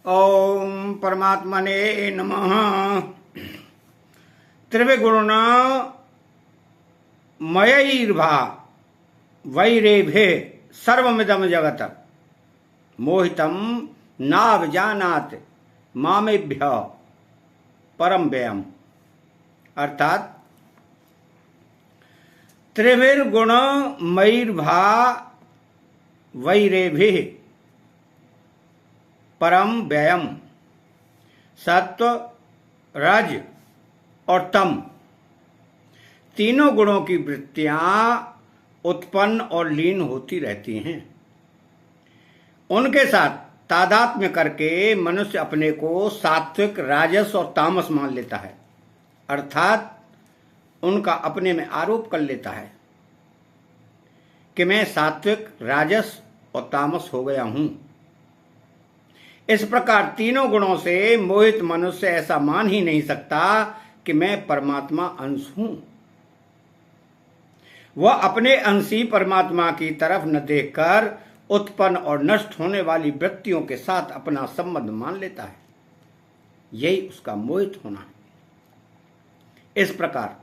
ओम परमात्मने नमः। त्रिविगुण मयैर्भा वैरेभे सर्वमिदं जगत मोहितं नाभिजानाति मामेभ्यः परम व्ययम्। अर्थात त्रिविर्गुण मयैर्भा वैरेभे परम व्ययम। सत्व, रज और तम तीनों गुणों की वृत्तियां उत्पन्न और लीन होती रहती हैं। उनके साथ तादात्म्य करके मनुष्य अपने को सात्विक, राजस और तामस मान लेता है, अर्थात उनका अपने में आरोप कर लेता है कि मैं सात्विक, राजस और तामस हो गया हूं। इस प्रकार तीनों गुणों से मोहित मनुष्य ऐसा मान ही नहीं सकता कि मैं परमात्मा अंश हूं। वह अपने अंशी परमात्मा की तरफ न देखकर उत्पन्न और नष्ट होने वाली वृत्तियों के साथ अपना संबंध मान लेता है। यही उसका मोहित होना है। इस प्रकार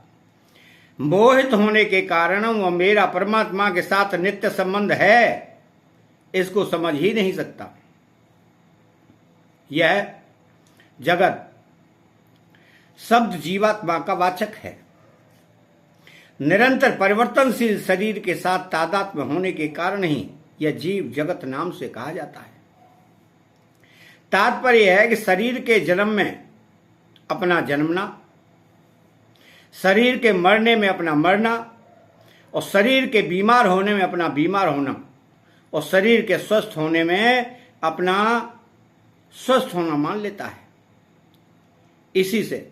मोहित होने के कारण वह मेरा परमात्मा के साथ नित्य संबंध है, इसको समझ ही नहीं सकता। यह जगत शब्द जीवात्मा का वाचक है। निरंतर परिवर्तनशील शरीर के साथ तादात्म्य होने के कारण ही यह जीव जगत नाम से कहा जाता है। तात्पर्य है कि शरीर के जन्म में अपना जन्मना, शरीर के मरने में अपना मरना, और शरीर के बीमार होने में अपना बीमार होना, और शरीर के स्वस्थ होने में अपना स्वस्थ होना मान लेता है। इसी से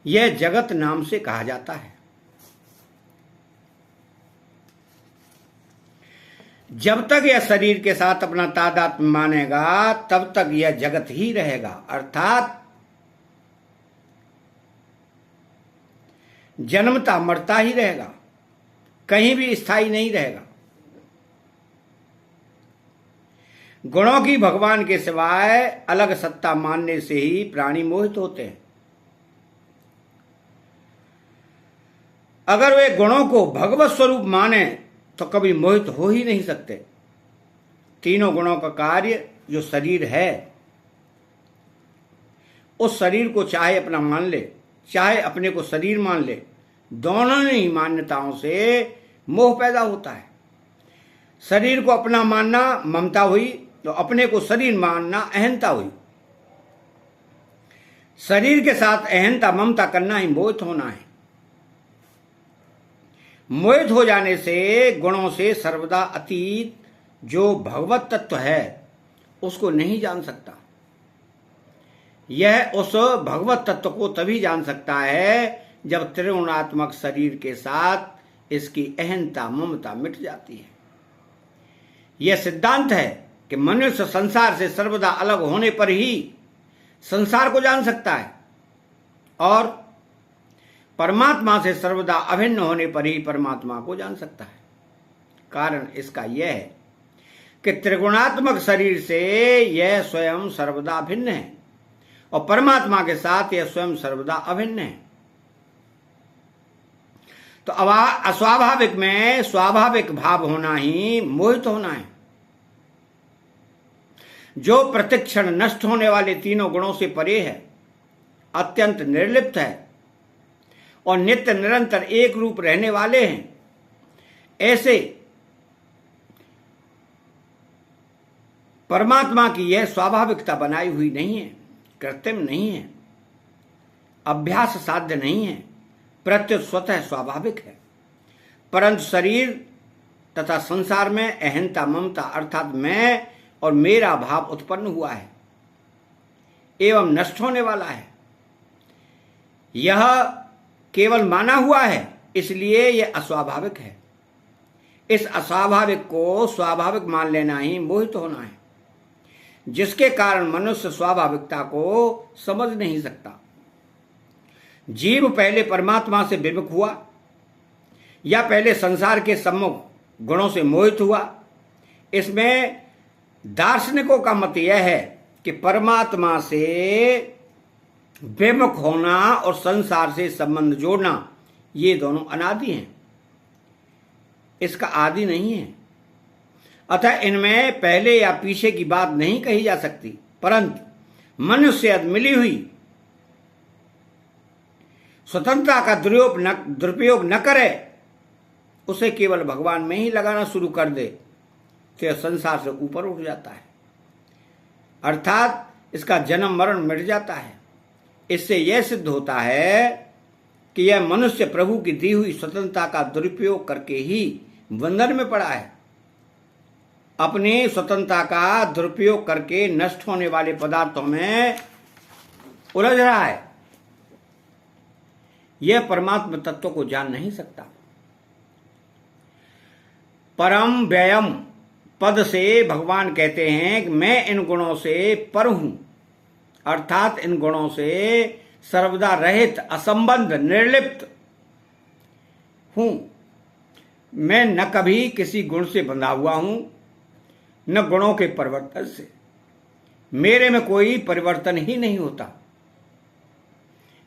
यह जगत नाम से कहा जाता है। जब तक यह शरीर के साथ अपना तादात्म्य मानेगा तब तक यह जगत ही रहेगा, अर्थात जन्मता मरता ही रहेगा, कहीं भी स्थायी नहीं रहेगा। गुणों की भगवान के सिवाय अलग सत्ता मानने से ही प्राणी मोहित होते हैं। अगर वे गुणों को भगवत स्वरूप माने तो कभी मोहित हो ही नहीं सकते। तीनों गुणों का कार्य जो शरीर है, उस शरीर को चाहे अपना मान ले, चाहे अपने को शरीर मान ले, दोनों ही मान्यताओं से मोह पैदा होता है। शरीर को अपना मानना ममता हुई, तो अपने को शरीर मानना अहंता हुई। शरीर के साथ अहंता ममता करना ही मोहित होना है। मोहित हो जाने से गुणों से सर्वदा अतीत जो भगवत तत्व है उसको नहीं जान सकता। यह उस भगवत तत्व को तभी जान सकता है जब त्रिगुणात्मक शरीर के साथ इसकी अहंता ममता मिट जाती है। यह सिद्धांत है कि मनुष्य संसार से सर्वदा अलग होने पर ही संसार को जान सकता है, और परमात्मा से सर्वदा अभिन्न होने पर ही परमात्मा को जान सकता है। कारण इसका यह है कि त्रिगुणात्मक शरीर से यह स्वयं सर्वदा भिन्न है और परमात्मा के साथ यह स्वयं सर्वदा अभिन्न है। तो अस्वाभाविक में स्वाभाविक भाव होना ही मोहित होना है। जो प्रतिक्षण नष्ट होने वाले तीनों गुणों से परे है, अत्यंत निर्लिप्त है और नित्य निरंतर एक रूप रहने वाले हैं, ऐसे परमात्मा की यह स्वाभाविकता बनाई हुई नहीं है, कृत्रिम नहीं है, अभ्यास साध्य नहीं है, प्रत्युत स्वतः स्वाभाविक है। परंतु शरीर तथा संसार में अहंता ममता अर्थात मैं और मेरा भाव उत्पन्न हुआ है एवं नष्ट होने वाला है। यह केवल माना हुआ है, इसलिए यह अस्वाभाविक है। इस अस्वाभाविक को स्वाभाविक मान लेना ही मोहित होना है, जिसके कारण मनुष्य स्वाभाविकता को समझ नहीं सकता। जीव पहले परमात्मा से विमुख हुआ या पहले संसार के सम्मुख गुणों से मोहित हुआ, इसमें दार्शनिकों का मत यह है कि परमात्मा से विमुख होना और संसार से संबंध जोड़ना, ये दोनों अनादि हैं, इसका आदि नहीं है। अतः इनमें पहले या पीछे की बात नहीं कही जा सकती, परंतु मनुष्य यदि मिली हुई स्वतंत्रता का दुरुपयोग न करे, उसे केवल भगवान में ही लगाना शुरू कर दे, तो यह संसार से ऊपर उठ जाता है, अर्थात इसका जन्म मरण मिट जाता है। इससे यह सिद्ध होता है कि यह मनुष्य प्रभु की दी हुई स्वतंत्रता का दुरुपयोग करके ही बंधन में पड़ा है, अपनी स्वतंत्रता का दुरुपयोग करके नष्ट होने वाले पदार्थों में उलझ रहा है। यह परमात्मा तत्व को जान नहीं सकता। परम व्ययम पद से भगवान कहते हैं कि मैं इन गुणों से पर हूं, अर्थात इन गुणों से सर्वदा रहित, असंबंध, निर्लिप्त हूं। मैं न कभी किसी गुण से बंधा हुआ हूं, न गुणों के परिवर्तन से। मेरे में कोई परिवर्तन ही नहीं होता।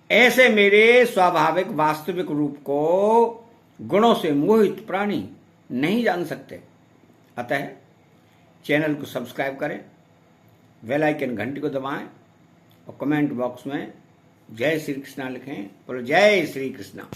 ऐसे मेरे स्वाभाविक वास्तविक रूप को गुणों से मोहित प्राणी नहीं जान सकते। अतः चैनल को सब्सक्राइब करें, बेल आइकन घंटी को दबाएं और कमेंट बॉक्स में जय श्री कृष्णा लिखें। बोलो जय श्री कृष्णा।